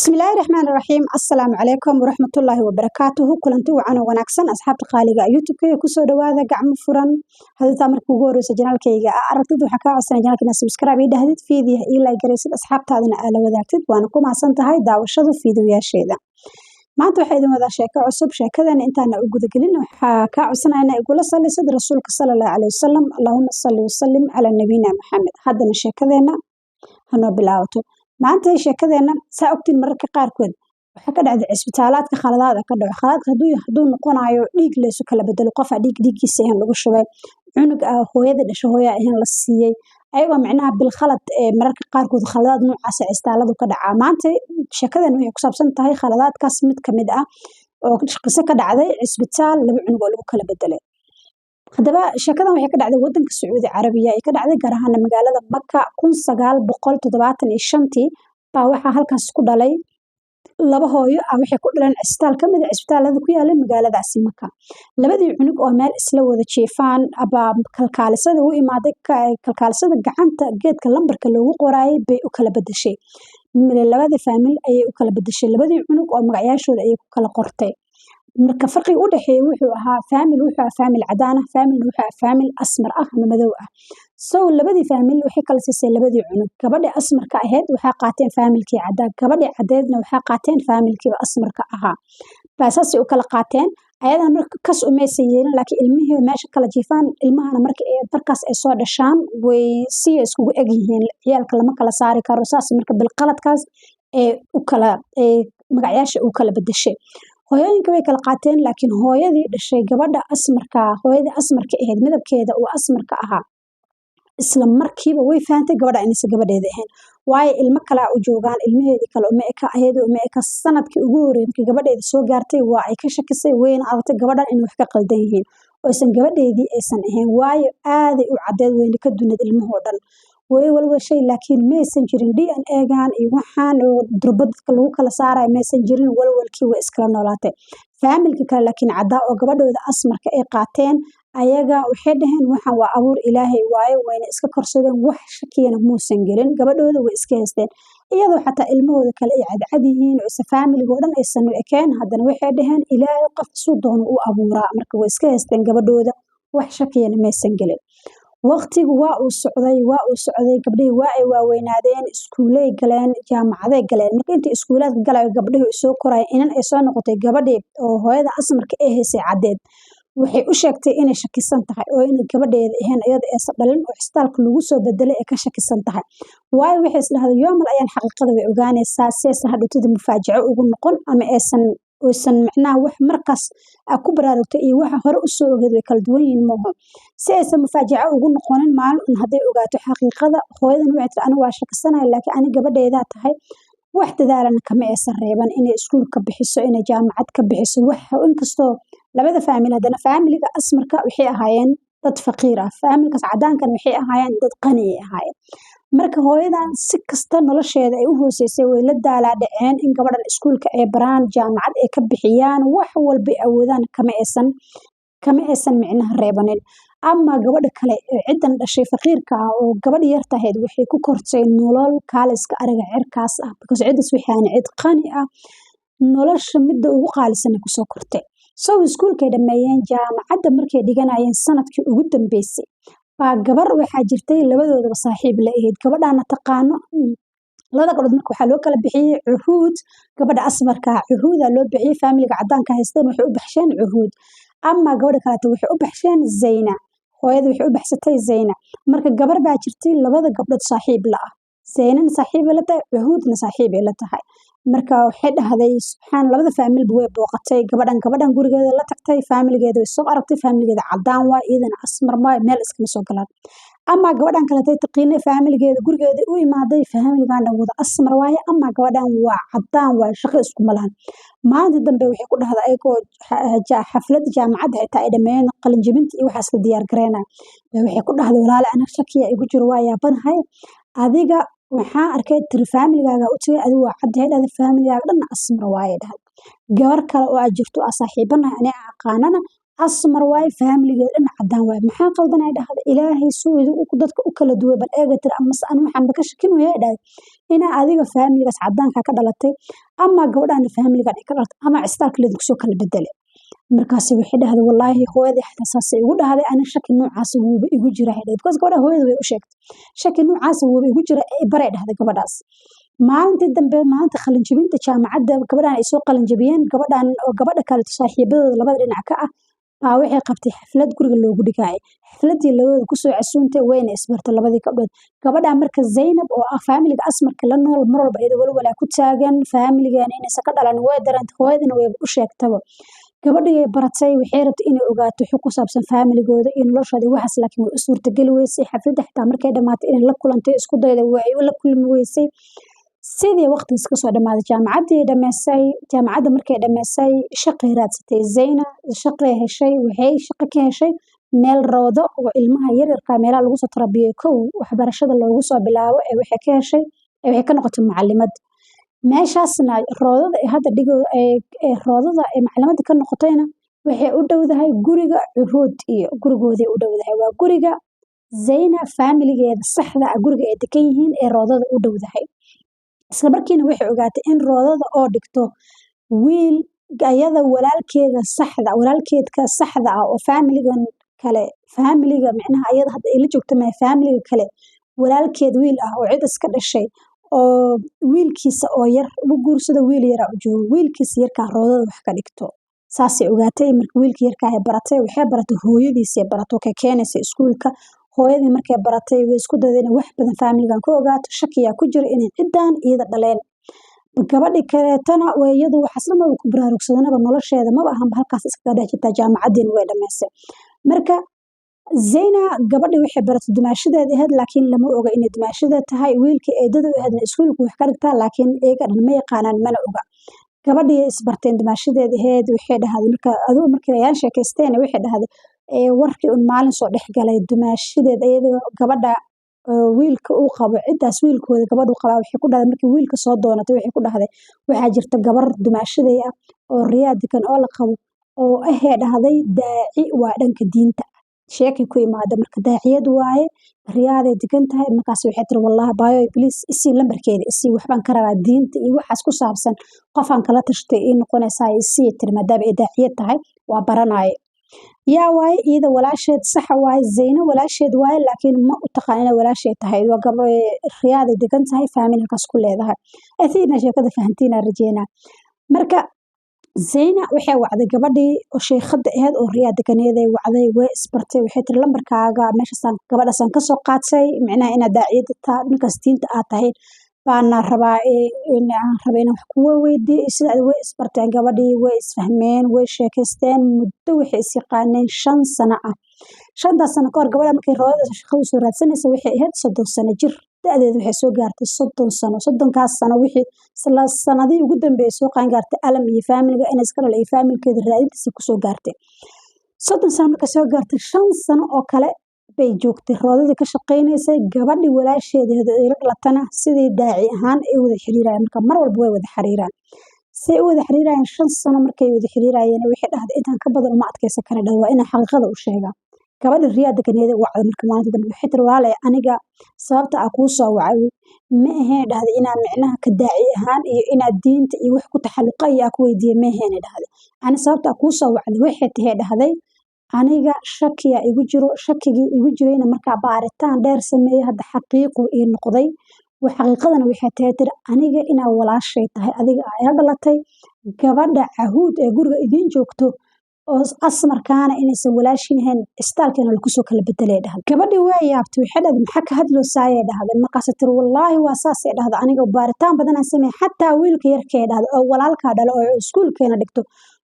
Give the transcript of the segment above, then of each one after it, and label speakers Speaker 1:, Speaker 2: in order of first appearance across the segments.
Speaker 1: بسم الله الرحمن الرحيم السلام عليكم ورحمة الله وبركاته كلنتي وعنا وناكسن أصحاب قاليga YouTube كي كسو dhawaada gacmo furan hadda markuu ugu horeyso janaalkayga aragtid waxa ka codsanay janaalkina subscribe iyo dhahdid fiidiyaha iyo like gareysid asxaabtaadina aad la wadaagtid waana ku maasan tahay daawashada fiidiyoyaasheeda maanta waxa idin wada sheeko cusub sheekadan intaan u guda gelin waxa ka codsanayna igula salisid rasuulka sallallahu alayhi wasallam allahumma salli wa sallim ala nabiyina muhammad haddana sheekadeena hano bilaawato maanta sheekadeena saa ogtiin mararka qaarkood waxa ka dhacday cisbitaalaadka khaladaad ka dhaco khaladka haduu noqonayo dhiig la isu kala bedelo qof dhiiggiisa in lagu shubay cunug hooyada dhasho hooya in la siiyay ayagoo macnaha bil khalad mararka qaarkood khaladaad noocaas cisbitaaladu ka dhaca maanta sheekadan waxay ku saabsan tahay khaladaadkaas mid kamid ah oo qiso ka dhacday cisbitaal laba cunug oo lagu kala bedelay haddaba sheekadan waxay ka dhacday wadanka Sacuudi Carabiya ay ka dhacday gaar ahaan magaalada Makka 1975 baa waxa halkaas ku dhalay laba hooyo waxay ku dhaleen cisbitaal kamid ah cisbitaalada ku yaala magaaladaasi Makka labadii cunug oo meel isla wada jiifaan aba kalkaalisada u imaaday kalkaalisada gacanta geedka lambarka loogu qoraayay bay u kala bedeshay labada family ayay u kala bedeshay labadii cunug oo magacyashooda ay ku kala qortay marka farqiga u dhaxeeyay wuxuu ahaa family cadaan ah family asmar ah ama madow ah soo labadii family waxay kala siisay labadii cunug gabadha asmarka ahayd waxa qaateen familkii cadaan gabadha cadeedna waxa qaateen familkii asmarka ahaa baasaas u kala qaateen ayadan marka kas u meesayeen laakiin ilmihii meesha kala jiifaan ilmahana markaas ay soo dhashaan way si isku eg yihiin ciyaalka lama kala saari karo saas marka bil qaladkaas u kala magacyasha u kala bedeshay hooyooyinka way kala qaateen laakiin hooyadii dhashay gabadha asmarka hooyadii asmarka ahayd midabkeeda oo asmarka ahaa isla markiiba way faantay gabadha inaysan gabadheeda ahayn waayo ilmo kale u joogaan ilmaheedii kale uma eka ayadoo uma eka sanadkii ugu horeeyay gabadheeda soo gaartay waa ay ka shakisay wayna aragtay gabadhan in wax ka qaldan yihiin oo aysan gabadheedii aysan ahayn waayo aad ay u cadeed wayna ka dunad ilmahoo dhan way walwashay laakiin maysan jirin DNA-gaan iyo waxaan oo durbadka lagu kala saaray maysan jirin walwalkii way iskala noolaatay familka kale laakiin cadaa oo gabadhooda asmarka ay qaateen ayaga waxay dhaheen waxaan waa abuur ilaahay waayo wayna iska korsadeen wax shakiyana muusan gelin gabadhooda way iska haysteen iyadoo xataa ilmahooda kale ay cadcad yihiin oo isa familygoo dhan aysan u ekeen haddana waxay dhaheen ilaahay qof suu doono u abuuraa marka way iska haysteen gabadhooda wax shakiyana maysan gelin waqtigu waa uu socday gabdhihii waa ay waaweynaadeen iskuulay galeen jaamacaday galeen marka intii iskuulaadka galayo gabdhihii soo koraya inan ay soo noqotay gabadhii oo hooyada asmarka ee haysay cadeed waxay u sheegtay inay shakisan tahay oo inay gabadheeda ahayn iyada aysan dhalin oo cisbitaalka lagu soo bedelay ee ka shakisan tahay waayo waxay isdhahday yoomal ayaan xaqiiqada way ogaanaysaa si aysan hadhowtada mufaajaco ugu noqon ama aysan macnaha wax markaas ku baraarugtay iyo waxa hore u soo ogeed way kala duwan yihiin mooho si aysan mufaajaco ugu noqonin maalin hadday ogaato xaqiiqada hooyadan waxay tiri anigu waa shakisanahay laakiin ani gabadheedaa tahay wax dadaalana kama aysan reeban inay iskuul ka bixiso inay jaamacad ka bixiso wax inkastoo labada family haddana familiga asmarka waxay ahaayeen dad faqiir ah familkaas cadaankan waxay ahaayeen dad qani ahaayeen marka hooyadan si kasta nolosheeda ay u hooseysay way la daalaa dhaceen in gabadhan iskuulka ay baraan jaamacad ay ka bixiyaan wax walba ay awoodaan kama aysan micnaha reebanin ama gabadha kale ciidan dhashay faqiirka ah oo gabadh yar tahayd waxay ku kortay nolol kaaliska ariga cirkaas ah because ciidas waxaan cid qani ah nolosha midda ugu qaalisan ku soo kortay soo iskuulkay dhameeyeen jaamacadda markay dhiganayeen sanadkii ugu dambeysay baa gabar waxaa jirtay labadoodaba saaxiib la ahayd gabadhaana taqaano labada gabdhood marka waxaa loo kala bixiyay cuhuud gabadha asmarka cuhuuda loo bixiyay familiga cadaanka haysteen waxay u baxsheen cuhuud ama gabadha kale waxay u baxsheen Zayna hooyada waxay u baxsatay Zayna marka gabar baa jirtay labada gabdhood saaxiib la ah Zaynana saaxiib la tahay cuhuudna saaxiib la tahay marka waxay dhahday subxaan labada family way booqatay gabadhan gurigeeda la tagtay familigeeda way soo aragtay familigeeda cadaan waa iyadana asmar ma meel iskama soo galaan ama gabadhan kale tay taqiinay familigeeda gurigeeda u imaaday familigan wada asmar waaye ama gabadhan waa cadaan waa shaqo isku malahan maanta dambe waxay ku dhahday ayagoo xaflad jaamacad xitaa ay dhameeyeen qalin jabinta iyo waxaas la diyaar gareynaa waxay ku dhahday walaal ana shakiya igu jiro waa yaabanahay adiga waxaan arkay tir familygaaga u tagay adigu waa cadeed adiga familygaaga dhan asmar waaye dhahay gabar kale oo aad jirto saaxiibana ani aqaanana asmar waay faamiligeeda dhinac cadaan waay maxaa qaldan ay dhahday ilaahay suudu dadka u kala duway bal eega tiri ama aan waxaan ba ka shakin waya dhahday inaa adiga faamiligaas cadaanka ka dhalatay ama gabadhaan faamiliga ka dhalatay ama cisbitaalka lidinku soo kala bedelay markaas waxay dhahday wallaahi hooyadii xataa saas igu dhahday ana shaki noocaas wuuba igu jira ay dhahday because gabadha hooyada way u sheegtay shaki noocaas wuuba igu jira baray dhahday gabadhaas maalintii dambe maalinta qalinjabinta jaamacadda gabadhaan ay soo qalinjabiyeen gabadhaan oo gabadha kale saaxiibadooda labada dhinac ka ah baa waxay qabtay xaflad guriga loogu dhigayay xafladii labada kusoo casuuntay wayna isbartay labadii gabdhood gabadhaan marka Zaynab oo ah faamiliga asmarka la nool mar walba iyada walwala ku taagan faamiligeena inaysan ka dhalan way daranta hooyadana way u sheegtaba gabadhii baratay waxay rabtay inay ogaato xog ku saabsan faamiligooda iyo noloshooda waxaas laakiin way u suurtagali weysay xafladda xitaa markay dhamaatay inay la kulantay isku dayday way la kulmi weysay sidii waqtigiis ka soo dhamaaday jaamacadda markay dhamaysay shaqay raadsatay Zayna shaqay heshay waxay shaqo ka heshay meel roodo oo ilmaha yaryarka meelaha lagu soo tarbiyay kow waxbarashada loogu soo bilaabo waxay ka heshay waxay ka noqotay macallimad meeshaasna roodada ay hadda dhigo roodada ay macallimada ka noqotayna waxay u dhowdahay guriga Cuhuud iyo gurigoodii u dhowdahay waa guriga Zayna faamiligeeda saxda ah guriga ay degan yihiin ee roodada u dhowdahay isla markiina waxay ogaatay in roodada oo dhigto wiil ayada walaalkeedka saxda ah oo faamiligan kale faamiliga macnaha ayada hadda ay la joogto ma faamiliga kale walaalkeed wiil ah oo cid iska dhashay oo wiilkiisa oo yar ugu guursada wiil yar u joogo wiilkiisa yarka roodada wax ka dhigto saasay ogaatay marka wiilka yarka ay baratay waxay baratay hooyadiisa barato ka keenaysa iskuulka hooyadii markay baratay way isku dayday wax badan faamiligan ku ogaato shakiya ku jira inay cidan iyada dhaleen gabadhi kaleetana way iyadu waxasna ku baraarugsanaba nolosheeda ma ahan halkaas iska dhaxjita jaamacadeen way dhameysay marka Zayna gabadhi waxay baratay dumaashadeeda ahayd laakiin lama oga inay dumaashada tahay wiilkii eedada u ahaydna iskuulku wax ka dhigtaa laakiin iyaga dhan ma yaqaanaan mana oga gabadhii isbarteen dumaashadeeda ahayd waxay dhahday marka adoo markii ay sheekaysteen waxay dhahday warkii un maalin soo dhex galay dumaashadeed iyadoo gabadha wiilka uu qabo cidaas wiilkooda gabadhu qaba waxay ku dhahday markii wiilka soo doonatay waxay ku dhahday waxaa jirta gabar dumaashaday ah oo riyaadikan oo la qabo oo ahee dhahday daaci waa dhanka diinta sheekay ku imaada marka daaciyad waaye riyaaday degan tahay markaas waxay tiri wallahi baayo please isii lambarkeeda isii waxbaan ka rabaa diinta iyo waxaas ku saabsan qofaan kala tashtay in noqonaysaa isii tiri maadaama ay daaciyad tahay waa baranaaye yaa waaye iyada walaasheed saxa waaye Zayna walaasheed waaye laakiin ma u taqaan inay walaasheed tahay waa gabadh riyaaday degan tahay faamilkaas ku leedahay athina sheekada fahantiina rajeena marka Zayna waxay wacday gabadhii oo sheekhada ahayd oo riyaad deganeeday wacday way isbartay waxay tiri lambarkaaga meeshaasan gabadhasan ka soo qaatay macnaha inaad daaciyada tahay ninkaas diinta aad tahay baana rabaa inaan wax kuwa weydiiyay sida ay way isbarteen gabadhii way isfahmeen way sheekaysteen muddo waxay is yaqaaneen 5 sano ah 5 sano ka hor gabadha markay roodada shaqada soo raadsanaysa waxay ahayd 30 sano jir da'deedu waxay soo gaartay 30 sano 30kaas sano wixii sanadii ugu dambeeyay soo qaan gaartay alam iyo faamiliga inay iska dhalay faamilkeeda raadintiisa ku soo gaartay 30 sano markay soo gaartay 5 sano oo kale bay joogtay roodada ka shaqeynaysay gabadhii walaasheeda ay latana sidii daaci ahaan ay wada xiriirayaan marka mar walba way wada xiriiraan si ay wada xiriirayaan 5 sano markay wada xiriirayeen waxay dhahday intaan ka badan uma adkaysan kara dhaw waa inaan xaqiiqada u sheegaa gabadha riyaada kaneeda wacday marka maalinta dambe waxay tiri walaalay aniga sababta aan kuu soo wacay ma ahayn dhahday inaan micnaha ka daaci ahaan iyo inaad diinta iyo wax ku taxalluqa iyo ku weydiiyay ma ahayn dhahday ani sababta aan kuu soo wacday waxay tahay dhahday aniga shakiya igu jiro shakigii igu jirayna markaa baaritaan dheer sameeyay hadda xaqiiqo ii noqday xaqiiqadana waxay tahay tiri aniga inaa walaashay tahay adiga ayaa dhalatay gabadha Cahuud ee guriga idin joogto oo asmarkaana inaysan walaashin ahayn istaalkeena lagu soo kala bedelay dhahday gabadhii way yaabtay waxay dhahday maxaa ka hadloosaayay dhahday markaas tiri wallaahi waa saas ay dhahday aniga baaritaan badan aan sameeyay xataa wiilka yarkee dhahday oo walaalka dhalo oo iskuulkeena dhigto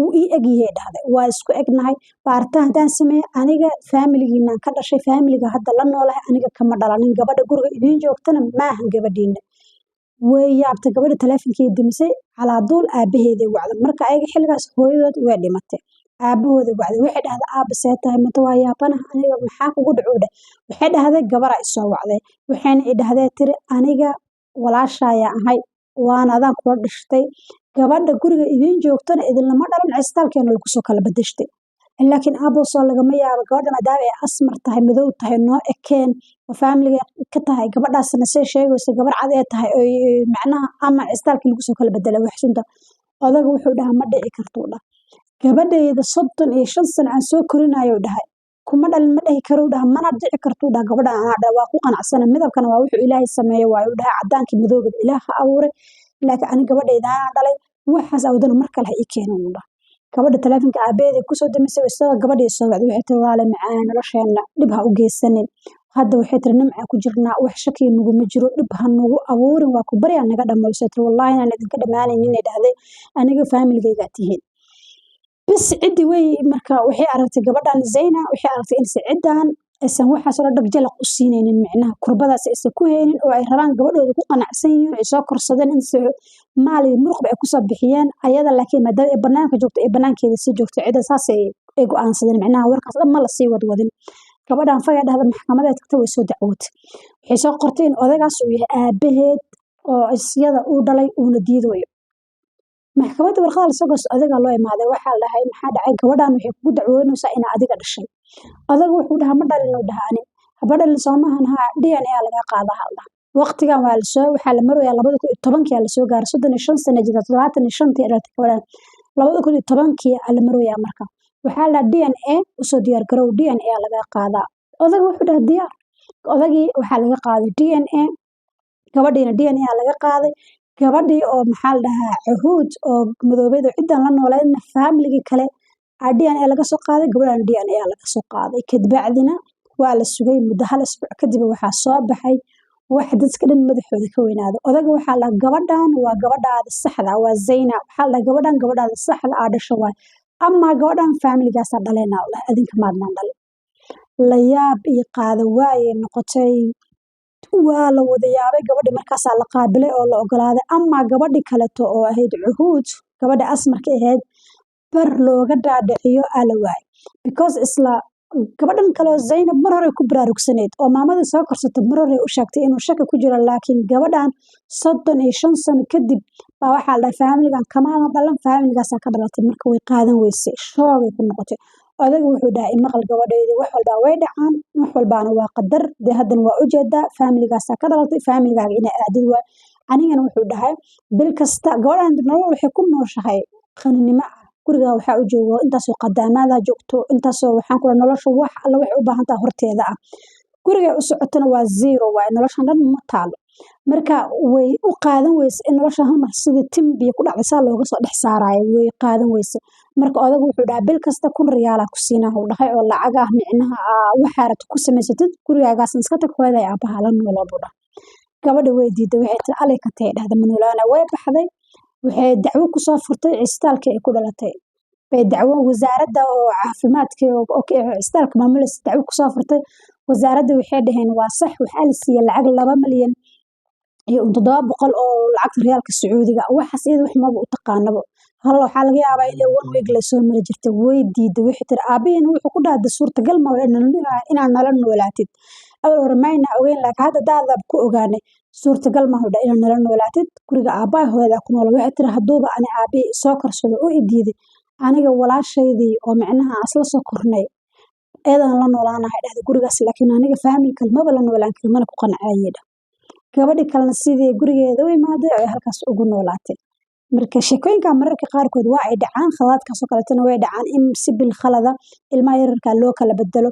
Speaker 1: uu ii egyahay dhahday waa isku egnahay baaritaan hadaan sameeyay aniga faamiligiina ka dhashay faamiliga hadda la noolahay aniga kama dhalanin gabadha guriga idin joogtana ma ahan gabadhiina way yaabtay gabadha taleefankii dimisay calaaduul aabaheeday wacday marka ayaga xilligaas hooyadood way dhimatay aabahooda wacday waxay dhahday aaba see tahay mata waa yaabana aniga maxaa kugu dhacooda waxay dhahday gabara isoo wacday waxayna i dhahday tiri aniga walaashaya ahay waana adaan kula dhashtay gabadha guriga idin joogtana idin lama dhalan cisbitaalkeena lagu soo kala bedeshtay laakiin abo soo lagama yaabo gabadha maadaama ay asmar tahay madow tahay noo ekeen oo faamiliga ka tahay gabadhaasna say sheegaysa gabar cad ee tahay oo macnaha ama istaalkii lagu soo kala bedelay wax sunta odaga wuxuu dhahaa ma dhici kartuu dhah gabadhayda 35 sano aan soo korinayo dhahay kuma dhalin ma dhihi karo dhaha mana dhici kartuu dhaha gabadha aan dhaha waa ku qanacsana midabkana waa wuxuu ilaahay sameeyay waayo dhaha cadaankii madowga ilaaha abuuray laakiin ani gabadhayda aan dhalay waxaas awdana mar kale ha ii keenin dhaha gabadha taleefanka aabeeda kusoo damisay isagoo gabadhii soo wacday waxay tiri walaale macaan nolosheena dhib ha u geysanin hadda waxay tiri nimca ku jirnaa wax shaki naguma jiro dhib ha nagu abuurin waa ku baryaa naga dhammayso tiri wallaahi inaan idinka dhammaanaynin inay dhahday aniga faamiligayga tihiin bas ciddi way marka waxay aragtay gabadhan Zayna waxay aragtay in ciidan aysan waxaas oo dhag jalaq u siinaynin micnaha kurbadaas aysan ku haynin oo ay rabaan gabadhooda ku qanacsan yihiin ay soo korsadeen in maal iyo muruq ay ku soo bixiyeen ayada laakiin maadaama ay banaanka joogto ay banaankeeda si joogto cida saas ay go'aansadeen micnaha warkaas dhan ma la sii wadwadin gabadhan faga dhahda maxkamadeed tagtay way soo dacwootay waxay soo qortay in odagaas uu yahay aabaheed oo isyada uu dhalay uuna diidayo maxkamadda warqada la soo goos adiga loo imaaday waxaa la dhahay maxaa dhacay gabadhan waxay kugu dacwoonaysaa in adiga dhashay adagu wuxuu dhahaa ma dhalin oo dhahaani habadha la soomahan ha DNA laga qaadaa halda waqtigan waa la soo waxaa la maroyaa 2010 la soo gaaray 35 sano jira 75 ilaa gabadhan 2010 la maroyaa marka waxaa la DNA u soo diyaar garow DNA laga qaadaa adagu wuxuu dhahaa diyaar odagii waxaa laga qaaday DNA gabadhiina DNA laga qaaday gabadhii oo maxaa la dhahaa cuhuud oo madoobeed oo ciidan la nooleedna faamiligi kale DNA laga soo qaaday gabadhan DNA laga soo qaaday kadibacdina waa la sugay muddo hal isbuuc kadib waxaa soo baxay wax dadka dhan madaxooda ka weynaado odaga waxaa la gabadhan waa gabadhaada saxda waa Zayna waxaa la gabadhan gabadhaada saxda ah dhasho waay ama gabadhan faamiligaas dhaleena Allah adinka maadnaan dhal la yaab iyo qaado waay noqotay waa la wada yaabay gabadhi markaas la qaabilay oo la ogolaaday ama gabadhi kale oo ahayd cuhuud gabadha asmarka ahayd bar looga dhaadhiciyo ala waay because isla gabadhan kale Zaynab mar hore ku baraarugsaneed oo maamada soo korsatay mar hore u sheegtay inuu shaki ku jiro laakiin gabadhan 35 sano kadib baa waxa la faamiligan kamaana dhalan faamiligaas ka dhalatay marka way qaadan weysay shoogay ku noqotay odaga wuxuu dhahay maqal gabadheedii wax walba way dhacaan wax walbaana waa qadar de hadan waa u jeedaa faamiligaas ka dhalatay faamiligaaga inay aadid waa anigana wuxuu dhahay bil kasta gabadhan nolol waxay ku nooshahay qaninimo guriga waxa u joogo intaas oo qadaamada joogto intaas oo waxaan kula nolosha wax alla wax u baahan tahay horteeda ah guriga u socotana waa zero waa noloshan dhan ma taalo marka way u qaadan weyse in nolosha hal mar sidii timbiya ku dhacday saa looga soo dhex saarayo way qaadan weyse marka odagu wuxuu dhahay bil kasta 1 riyaal ku siinaa uu dhahay oo lacag ah micnaha waxa aad ku samaysatid gurigaagas iska tag hooyaday aabaha la noolo buda gabadha way diiday waxay tir alay ka tahay dhahda manulaana way baxday waxay dacwo ku soo furtay istaalka ay ku dhalatay bay dacwo wasaaradda oo caafimaadka oo istaalka maamulaysa dacwo ku soo furtay wasaaradda waxay dhaheen waa sax waxa la siiyay lacag 2 milyan iyo 700 oo lacagta riyaalka Sacuudiga waxaas iyada wax ma u taqaanabo hal waxa laga yaabaa in one week la soo mari jirtay way diiday wixii tir aabeen wuxuu ku dhaada suurtagal ma inaan nala noolaatid awal hormayna ogeyn laakiin hadda daadab ku ogaanay suurtagal ma hada inaan nala noolaatid guriga aabbaha hooyada ku nool waxay tir haduuba ani aabe soo korsado oo idiiday aniga walaashaydii oo macnaha asla soo kornay eedan la noolaanahay dhahda gurigaas laakiin aniga faamilka ma la noolaan karin mana ku qanacayida gabadhi kalena sidii gurigeeda u imaaday ay halkaas ugu noolaatay marka sheekooyinka mararka qaarkood waa ay dhacaan khalaadkaas oo kale tan way dhacaan in si bil khalada ilmaha yararka loo kala bedelo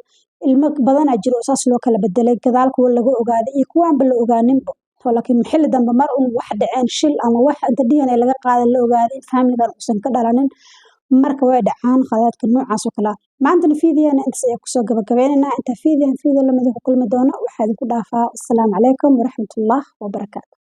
Speaker 1: ilmo badan jiro saas loo kala bedelay gadaalku lagu ogaaday iyo kuwaan ba la ogaaninba laakiin xilli dambe mar uu wax dhaceen shil ama wax inta DNA laga qaaday la ogaaday faamiligan uusan ka dhalanin marka way dhacaan khalaadka noocaas oo kale maanta fiidiyana inta ay ku soo gabagabeynaa inta fiidiyan fiidiyo lamid ku kulmi doona waxa idin ku dhaafaa assalaamu calaykum waraxmatullaahi wabarakaatuh